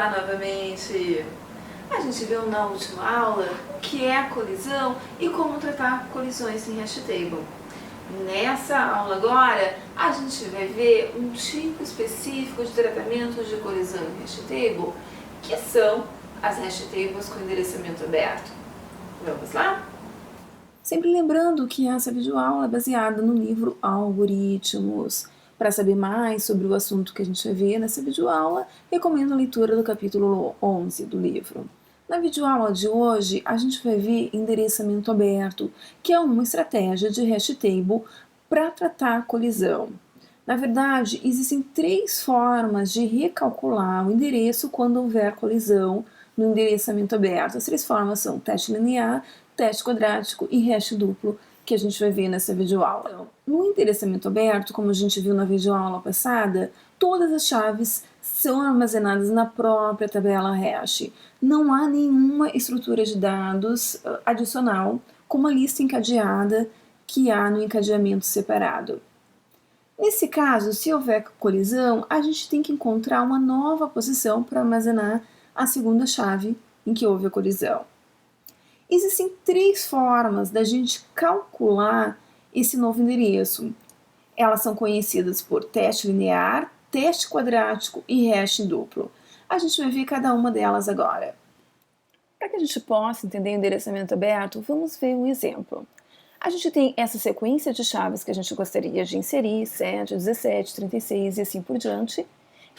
Olá novamente! A gente viu na última aula o que é a colisão e como tratar colisões em hash table. Nessa aula agora, a gente vai ver um tipo específico de tratamento de colisão em hash table, que são as hash tables com endereçamento aberto. Vamos lá? Sempre lembrando que essa videoaula é baseada no livro Algoritmos. Para saber mais sobre o assunto que a gente vai ver nessa videoaula, recomendo a leitura do capítulo 11 do livro. Na videoaula de hoje, a gente vai ver endereçamento aberto, que é uma estratégia de hash table para tratar a colisão. Na verdade, existem 3 formas de recalcular o endereço quando houver colisão no endereçamento aberto. As 3 formas são teste linear, teste quadrático e hash duplo, que a gente vai ver nessa videoaula. Então, no endereçamento aberto, como a gente viu na videoaula passada, todas as chaves são armazenadas na própria tabela hash. Não há nenhuma estrutura de dados adicional, como a lista encadeada que há no encadeamento separado. Nesse caso, se houver colisão, a gente tem que encontrar uma nova posição para armazenar a segunda chave em que houve a colisão. Existem 3 formas da gente calcular esse novo endereço. Elas são conhecidas por teste linear, teste quadrático e hash duplo. A gente vai ver cada uma delas agora. Para que a gente possa entender o endereçamento aberto, vamos ver um exemplo. A gente tem essa sequência de chaves que a gente gostaria de inserir, 7, 17, 36 e assim por diante,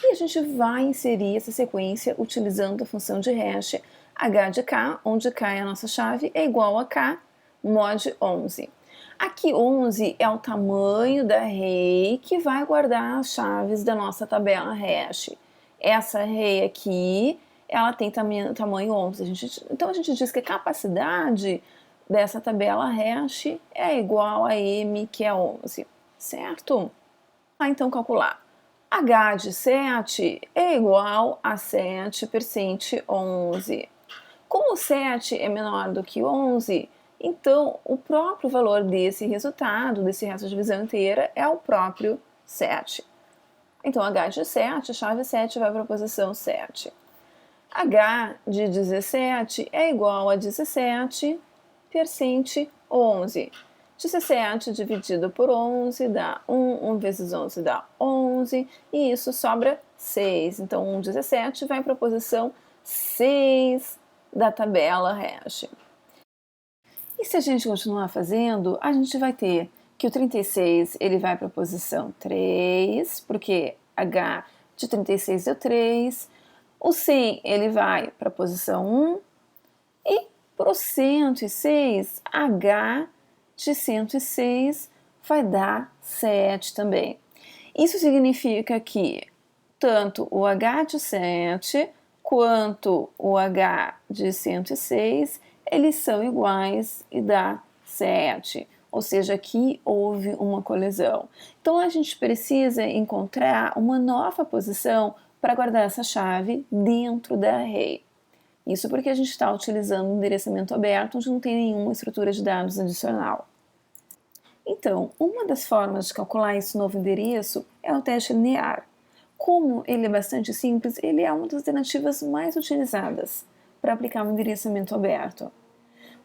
e a gente vai inserir essa sequência utilizando a função de hash h de k, onde k é a nossa chave, é igual a k mod 11. Aqui 11 é o tamanho da array que vai guardar as chaves da nossa tabela hash. Essa array aqui, ela tem tamanho 11. Então a gente diz que a capacidade dessa tabela hash é igual a m, que é 11, certo? Então calcular. H de 7 é igual a 7% 11. Como 7 é menor do que 11, então o próprio valor desse resultado, desse resto de divisão inteira, é o próprio 7. Então H de 7, a chave 7 vai para a posição 7. H de 17 é igual a 17% 11. 17 dividido por 11 dá 1, 1 vezes 11 dá 11, e isso sobra 6. Então, 17 vai para a posição 6 da tabela hash. E se a gente continuar fazendo, a gente vai ter que o 36 ele vai para a posição 3, porque H de 36 deu 3. O 100 ele vai para a posição 1. E para o 106, H de 106 vai dar 7 também. Isso significa que tanto o H de 7 quanto o H de 106, eles são iguais e dá 7. Ou seja, aqui houve uma colisão. Então a gente precisa encontrar uma nova posição para guardar essa chave dentro da array. Isso porque a gente está utilizando um endereçamento aberto onde não tem nenhuma estrutura de dados adicional. Então, uma das formas de calcular esse novo endereço é o teste linear. Como ele é bastante simples, ele é uma das alternativas mais utilizadas para aplicar um endereçamento aberto.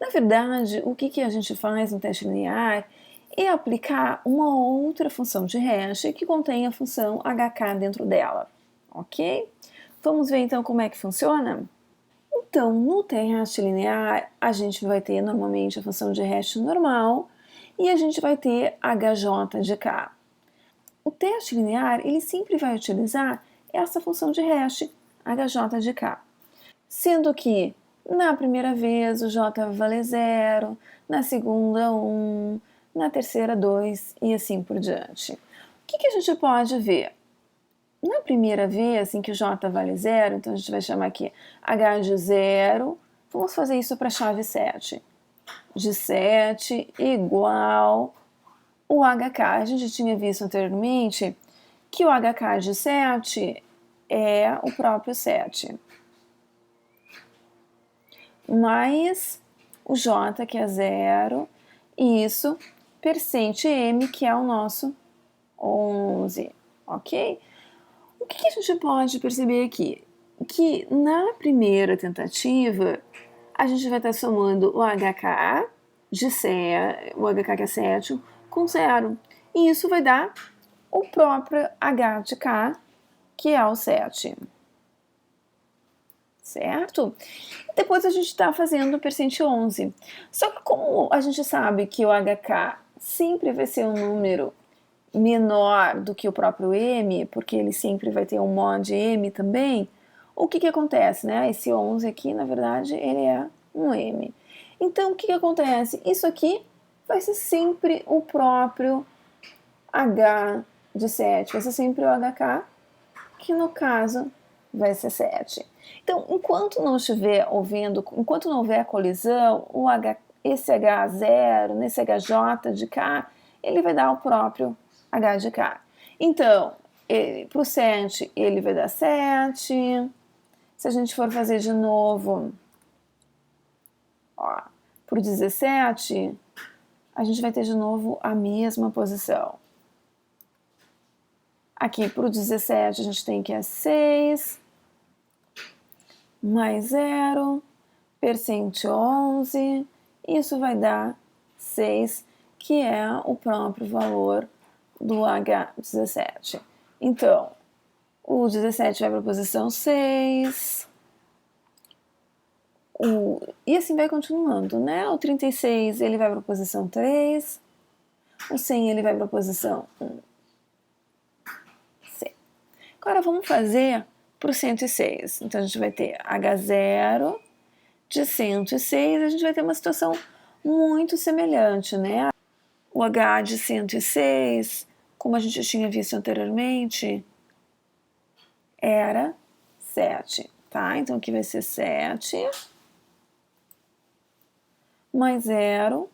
Na verdade, o que a gente faz no teste linear é aplicar uma outra função de hash que contém a função hk dentro dela, ok? Vamos ver então como é que funciona? Então, no teste linear, a gente vai ter normalmente a função de hash normal e a gente vai ter hj de k. O teste linear, ele sempre vai utilizar essa função de hash, hj de k. Sendo que, na primeira vez, o j vai valer 0, na segunda 1, na terceira 2 e assim por diante. O que a gente pode ver? Na primeira vez em que o j vale 0, então a gente vai chamar aqui h de 0, vamos fazer isso para a chave 7. De 7 igual o hk. A gente tinha visto anteriormente que o hk de 7 é o próprio 7. Mais o j, que é 0, e isso percente m, que é o nosso 11, ok? O que a gente pode perceber aqui? que na primeira tentativa a gente vai estar somando o HK o HK que é 7 com 0. E isso vai dar o próprio H de K, que é o 7. Certo? Depois a gente está fazendo o percente 11. Só que como a gente sabe que o HK sempre vai ser um número menor do que o próprio M, porque ele sempre vai ter um mod M também, o que acontece, né? Esse 11 aqui, na verdade, ele é um M. Então, o que acontece? Isso aqui vai ser sempre o próprio H de 7, vai ser sempre o HK, que no caso vai ser 7. Então, enquanto não estiver enquanto não houver colisão, esse H0 nesse HJ de K, ele vai dar o próprio H de K. Então, para o 7, ele vai dar 7. Se a gente for fazer de novo, para o 17, a gente vai ter de novo a mesma posição. Aqui para o 17 a gente tem que é 6, mais 0, percente 11, isso vai dar 6, que é o próprio valor do H17. Então, o 17 vai para a posição 6, e assim vai continuando, né? O 36 ele vai para a posição 3, o 100 ele vai para a posição 1. Agora vamos fazer para o 106. Então a gente vai ter H0 de 106, a gente vai ter uma situação muito semelhante, né? O H de 106, como a gente tinha visto anteriormente, era 7, tá? Então aqui vai ser 7 mais 0,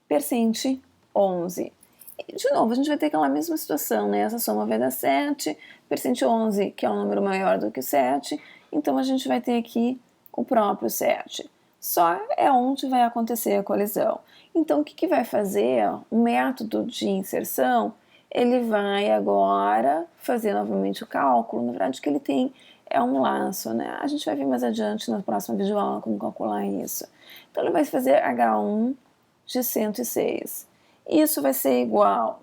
percente 11. E, de novo, a gente vai ter aquela mesma situação, né? Essa soma vai dar 7, percente 11, que é um número maior do que o 7, então a gente vai ter aqui o próprio 7. Só é onde vai acontecer a colisão. Então, o que vai fazer? O método de inserção, ele vai agora fazer novamente o cálculo. Na verdade, o que ele tem é um laço, né? A gente vai ver mais adiante na próxima videoaula como calcular isso. Então, ele vai fazer H1 de 106. Isso vai ser igual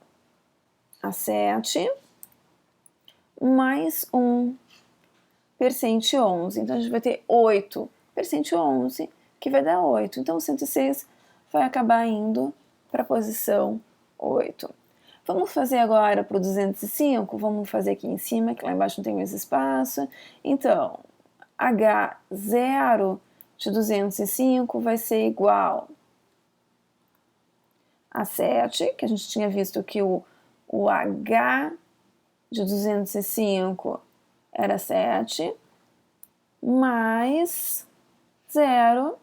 a 7 mais 1 percente 11. Então, a gente vai ter 8 percente 11, que vai dar 8. Então, o 106 vai acabar indo para a posição 8. Vamos fazer agora para o 205? Vamos fazer aqui em cima, que lá embaixo não tem mais espaço. Então, H0 de 205 vai ser igual a 7, que a gente tinha visto que o H de 205 era 7, mais 0,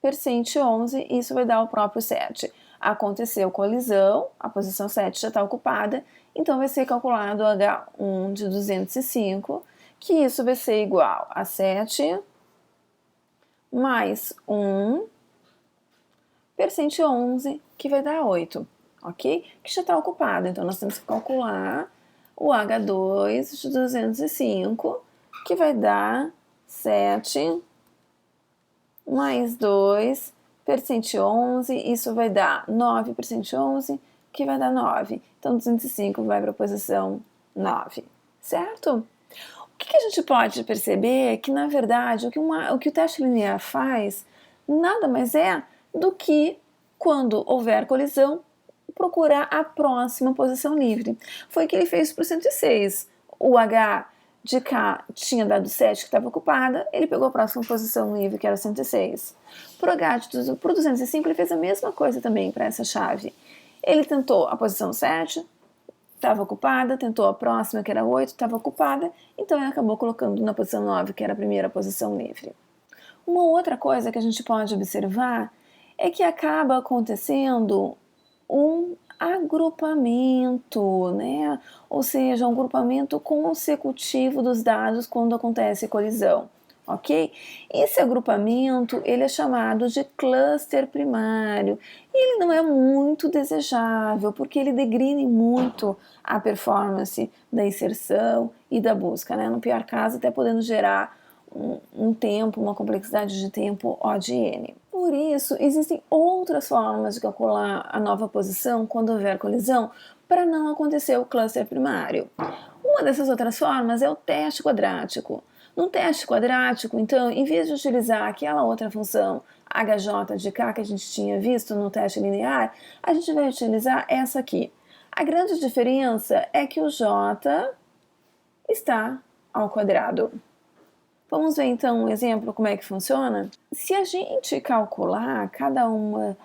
percente 11, isso vai dar o próprio 7. Aconteceu colisão, a posição 7 já está ocupada, então vai ser calculado o H1 de 205, que isso vai ser igual a 7 mais 1 percente 11, que vai dar 8, ok? Que já está ocupado, então nós temos que calcular o H2 de 205, que vai dar 7 mais 2 percente 11, isso vai dar 9 percente 11, que vai dar 9. Então 205 vai para a posição 9, certo? O que a gente pode perceber é que, na verdade, o que o teste linear faz nada mais é do que, quando houver colisão, procurar a próxima posição livre. Foi o que ele fez para o 106. O H de K tinha dado 7, que estava ocupada, ele pegou a próxima posição livre, que era 106. Para o 205, ele fez a mesma coisa também para essa chave. Ele tentou a posição 7, estava ocupada, tentou a próxima, que era 8, estava ocupada, então ele acabou colocando na posição 9, que era a primeira posição livre. Uma outra coisa que a gente pode observar é que acaba acontecendo um agrupamento, né? Ou seja, um agrupamento consecutivo dos dados quando acontece colisão, ok? Esse agrupamento, ele é chamado de cluster primário. E ele não é muito desejável, porque ele degrine muito a performance da inserção e da busca, né? No pior caso, até podendo gerar um tempo, uma complexidade de tempo O de n. Por isso, existem outras formas de calcular a nova posição quando houver colisão para não acontecer o cluster primário. Uma dessas outras formas é o teste quadrático. No teste quadrático, então, em vez de utilizar aquela outra função hj de k que a gente tinha visto no teste linear, a gente vai utilizar essa aqui. A grande diferença é que o j está ao quadrado. Vamos ver então um exemplo como é que funciona? Se a gente calcular cada uma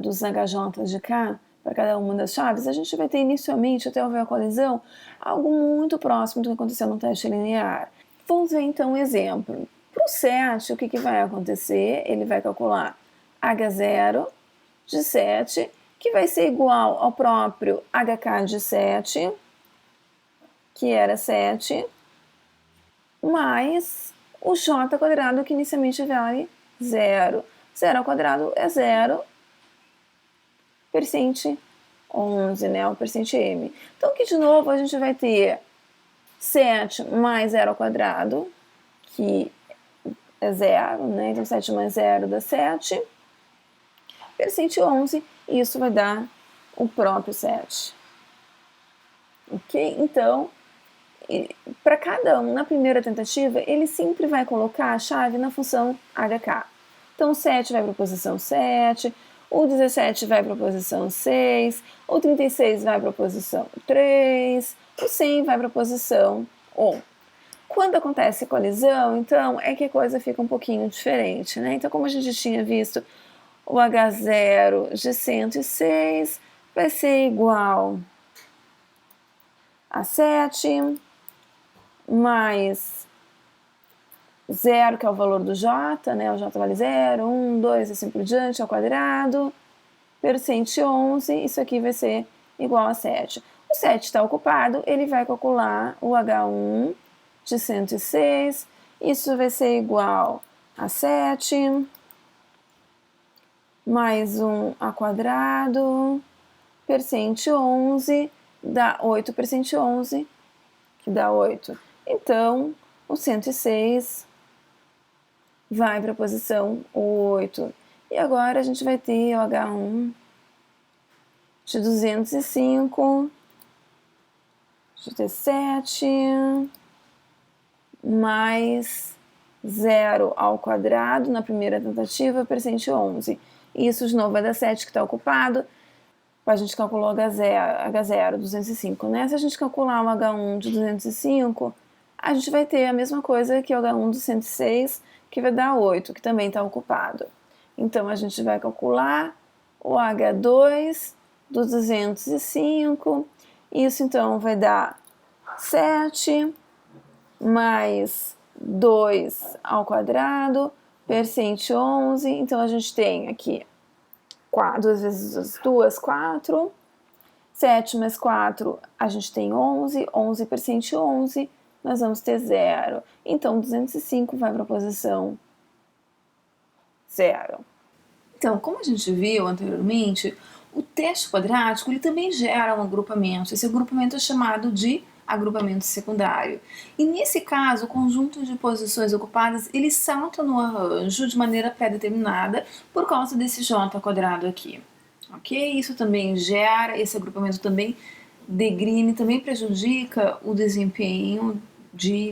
dos HJ de K para cada uma das chaves, a gente vai ter inicialmente, até houver a colisão, algo muito próximo do que aconteceu no teste linear. Vamos ver então um exemplo. Para o 7, o que vai acontecer? Ele vai calcular H0 de 7, que vai ser igual ao próprio HK de 7, que era 7, mais o j quadrado, que inicialmente vale 0. 0 ao quadrado é 0, percente 11, né, o percente m. Então, aqui de novo a gente vai ter 7 mais 0 ao quadrado, que é 0, né, então 7 mais 0 dá 7, percente 11, e isso vai dar o próprio 7. Ok? Então, para cada um, na primeira tentativa, ele sempre vai colocar a chave na função HK. Então, o 7 vai para a posição 7, o 17 vai para a posição 6, o 36 vai para a posição 3, o 100 vai para a posição 1. Quando acontece colisão, então, é que a coisa fica um pouquinho diferente, né? Então, como a gente tinha visto, o H0 de 106 vai ser igual a 7, mais 0, que é o valor do j, né? O j vale 0, 1, 2, assim por diante, ao quadrado, percente 11, isso aqui vai ser igual a 7. O 7 está ocupado, ele vai calcular o H1 de 106, isso vai ser igual a 7, mais 1 ao quadrado, percente 11, dá 8 percente 11, que dá 8. Então, o 106 vai para a posição 8. E agora a gente vai ter o H1 de 205, de ter 7, mais 0 ao quadrado na primeira tentativa, percente 11. Isso de novo vai dar 7, que está ocupado. A gente calculou H0, 205, né? Se a gente calcular o H1 de 205, a gente vai ter a mesma coisa que o H1 de 106, que vai dar 8, que também está ocupado. Então, a gente vai calcular o H2 do 205, isso então vai dar 7 mais 2 ao quadrado, percente 11, então a gente tem aqui 2 vezes 2, 4, 7 mais 4, a gente tem 11, 11 percente 11, nós vamos ter 0. Então, 205 vai para a posição 0. Então, como a gente viu anteriormente, o teste quadrático ele também gera um agrupamento. Esse agrupamento é chamado de agrupamento secundário. E nesse caso, o conjunto de posições ocupadas ele salta no arranjo de maneira pré-determinada por causa desse j quadrado aqui. Ok? Isso também gera, esse agrupamento também degrine, também prejudica o desempenho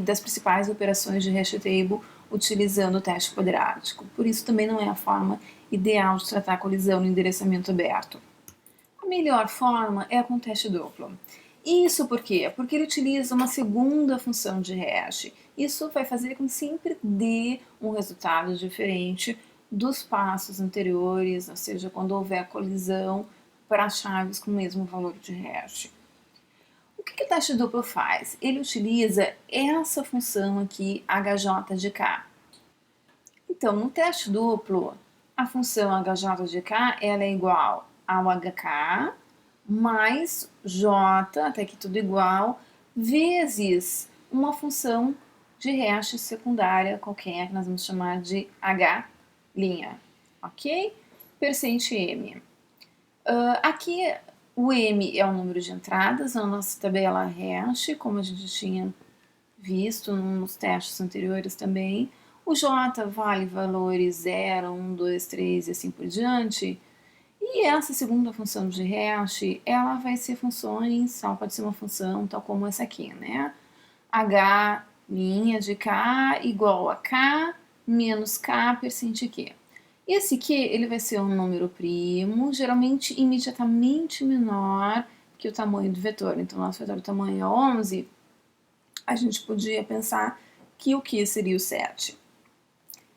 das principais operações de hash table utilizando o teste quadrático. Por isso também não é a forma ideal de tratar a colisão no endereçamento aberto. A melhor forma é com o teste duplo. Isso por quê? Porque ele utiliza uma segunda função de hash. Isso vai fazer com que sempre dê um resultado diferente dos passos anteriores, ou seja, quando houver colisão para chaves com o mesmo valor de hash. O que o teste duplo faz? Ele utiliza essa função aqui, hj de k. Então, no teste duplo, a função hj de k ela é igual ao hk mais j, até aqui tudo igual, vezes uma função de hash secundária qualquer, que nós vamos chamar de h', ok? Percente m. Aqui o m é o número de entradas na nossa tabela hash, como a gente tinha visto nos testes anteriores também. O J vale valores 0, 1, 2, 3 e assim por diante. E essa segunda função de hash, ela vai ser funções, ela pode ser uma função tal como essa aqui, né? H' de K igual a K menos K percente Q. Esse Q, ele vai ser um número primo, geralmente imediatamente menor que o tamanho do vetor. Então, nosso vetor do tamanho é 11, a gente podia pensar que o Q seria o 7.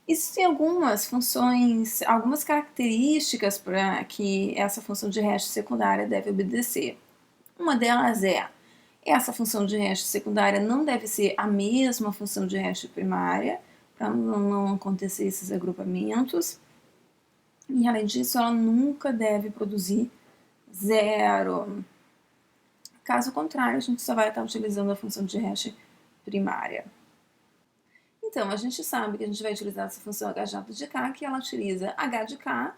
Existem algumas funções, algumas características para que essa função de hash secundária deve obedecer. Uma delas é, essa função de hash secundária não deve ser a mesma função de hash primária, para não acontecer esses agrupamentos. E além disso, ela nunca deve produzir zero. Caso contrário, a gente só vai estar utilizando a função de hash primária. Então, a gente sabe que a gente vai utilizar essa função hj de k, que ela utiliza h de k,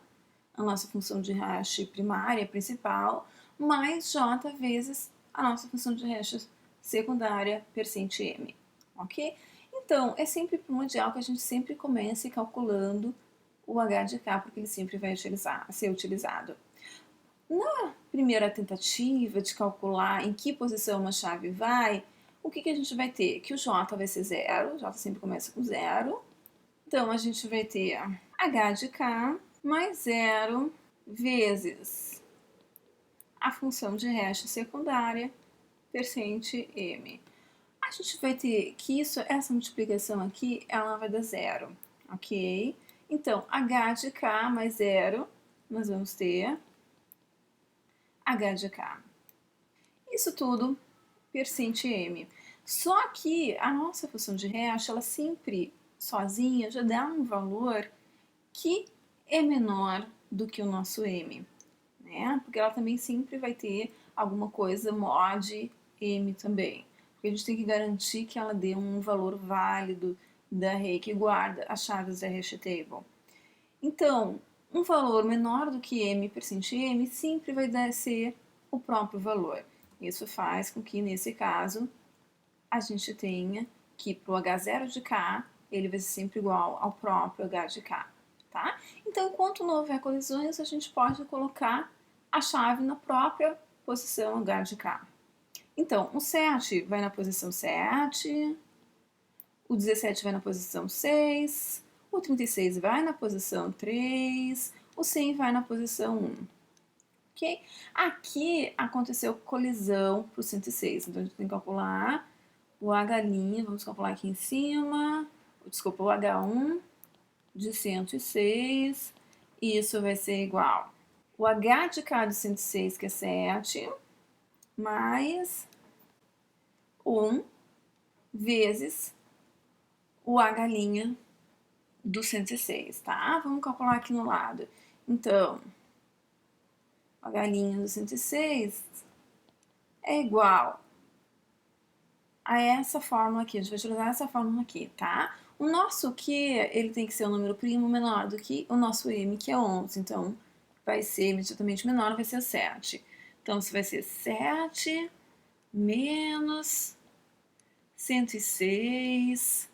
a nossa função de hash primária, principal, mais j vezes a nossa função de hash secundária, percente m, ok? Então, é sempre primordial que a gente sempre comece calculando o h de k, porque ele sempre vai ser utilizado. Na primeira tentativa de calcular em que posição uma chave vai, o que a gente vai ter? Que o J vai ser 0, J sempre começa com 0. Então, a gente vai ter H de K mais 0 vezes a função de hash secundária, percente M. A gente vai ter que essa multiplicação aqui, ela vai dar 0, ok? Então, H de K mais 0, nós vamos ter H de K. Isso tudo percente M. Só que a nossa função de hash, ela sempre sozinha já dá um valor que é menor do que o nosso M, né? Porque ela também sempre vai ter alguma coisa mod M também. Porque a gente tem que garantir que ela dê um valor válido da array que guarda as chaves da hash table. Então, um valor menor do que M percente M sempre vai ser o próprio valor. Isso faz com que, nesse caso, a gente tenha que para o H0 de K, ele vai ser sempre igual ao próprio H de K, tá? Então, enquanto não houver colisões, a gente pode colocar a chave na própria posição H de K. Então, o 7 vai na posição 7, o 17 vai na posição 6, o 36 vai na posição 3, o 100 vai na posição 1. Ok? Aqui aconteceu colisão para o 106, então a gente tem que calcular o H', vamos calcular aqui em cima, desculpa, o H1 de 106, e isso vai ser igual o H de K de 106, que é 7, mais 1 vezes o H' do 106, tá? Vamos calcular aqui no lado. Então, o H' do 106 é igual a essa fórmula aqui. A gente vai utilizar essa fórmula aqui, tá? O nosso Q, ele tem que ser um número primo menor do que o nosso M, que é 11. Então, vai ser imediatamente menor, vai ser 7. Então, isso vai ser 7 menos 106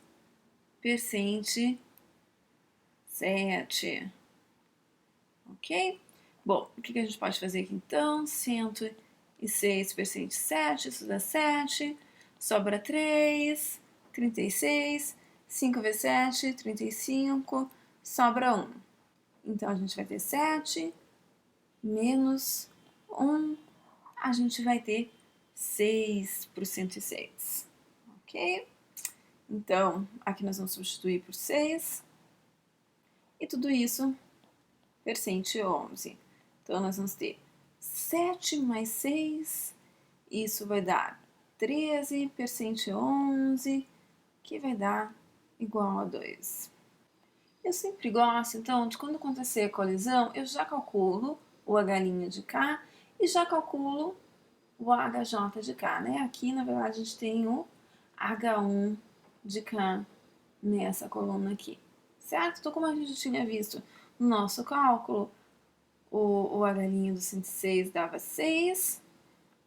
percente 7. Ok? Bom, o que a gente pode fazer aqui então? 106 percente 7, isso dá 7. Sobra 3, 36, 5 vezes 7, 35, sobra 1. Então, a gente vai ter 7 menos 1, a gente vai ter 6 para o 106, ok? Então, aqui nós vamos substituir por 6, e tudo isso percente 11. Então, nós vamos ter 7 mais 6, isso vai dar 13 percente 11, que vai dar igual a 2. Eu sempre gosto, então, de quando acontecer a colisão, eu já calculo o H' de K e já calculo o HJ de K, né? Aqui, na verdade, a gente tem o H1 de K nessa coluna aqui, certo? Então, como a gente tinha visto no nosso cálculo, o H' do 106 dava 6,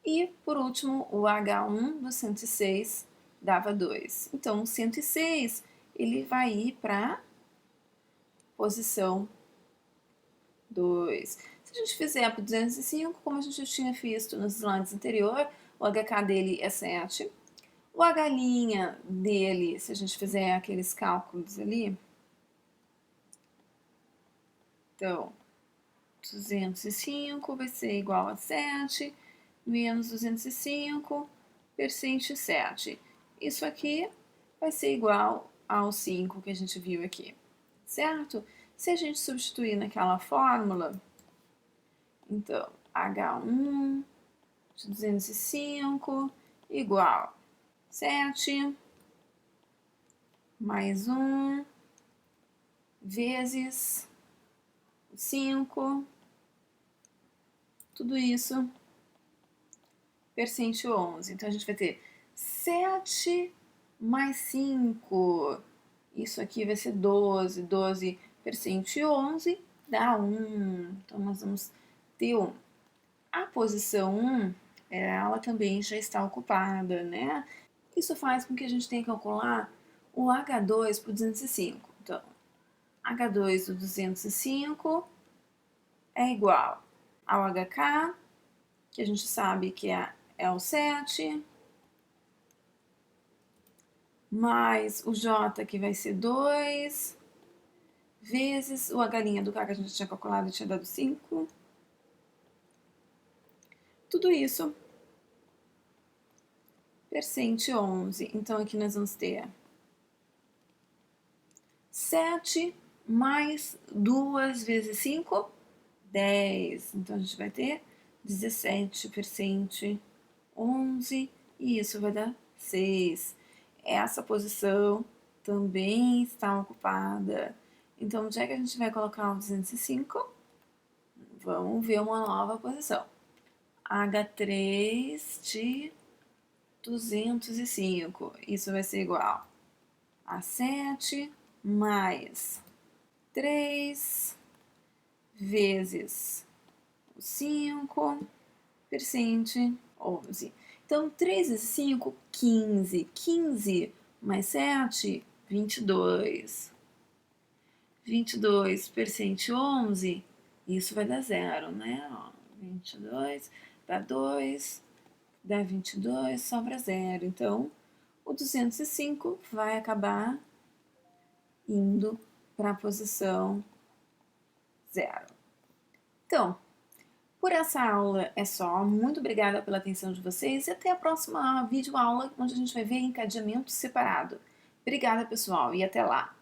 e, por último, o H1 do 106 dava 2. Então, 106, ele vai ir para posição 2. Se a gente fizer para 205, como a gente tinha visto nos slides anterior, o HK dele é 7. O H' dele, se a gente fizer aqueles cálculos ali, então, 205 vai ser igual a 7, menos 205, percente 7. Isso aqui vai ser igual ao 5 que a gente viu aqui, certo? Se a gente substituir naquela fórmula, então, H1 de 205 igual 7 mais 1 vezes 5, tudo isso, percente 11. Então, a gente vai ter 7 mais 5, isso aqui vai ser 12, 12 percente 11 dá 1. Então, nós vamos ter 1. A posição 1, ela também já está ocupada, né? Isso faz com que a gente tenha que calcular o H2 para o 205. Então, H2 do 205 é igual ao HK, que a gente sabe que é o 7, mais o J, que vai ser 2, vezes o H' do K, que a gente tinha calculado e tinha dado 5. Tudo isso percente 11. Então, aqui nós vamos ter 7 mais 2 vezes 5, 10. Então, a gente vai ter 17 percente 11, e isso vai dar 6. Essa posição também está ocupada. Então, onde é que a gente vai colocar o 205? Vamos ver uma nova posição. H3 de 205. Isso vai ser igual a 7 mais 3 vezes 5, percente 11. Então, 3 vezes 5, 15. 15 mais 7, 22. 22 percente 11, isso vai dar 0, né? Ó, 22 dá 2, dá 22, sobra 0. Então, o 205 vai acabar indo para a posição 0. Então, por essa aula é só. Muito obrigada pela atenção de vocês e até a próxima videoaula, onde a gente vai ver encadeamento separado. Obrigada, pessoal, e até lá!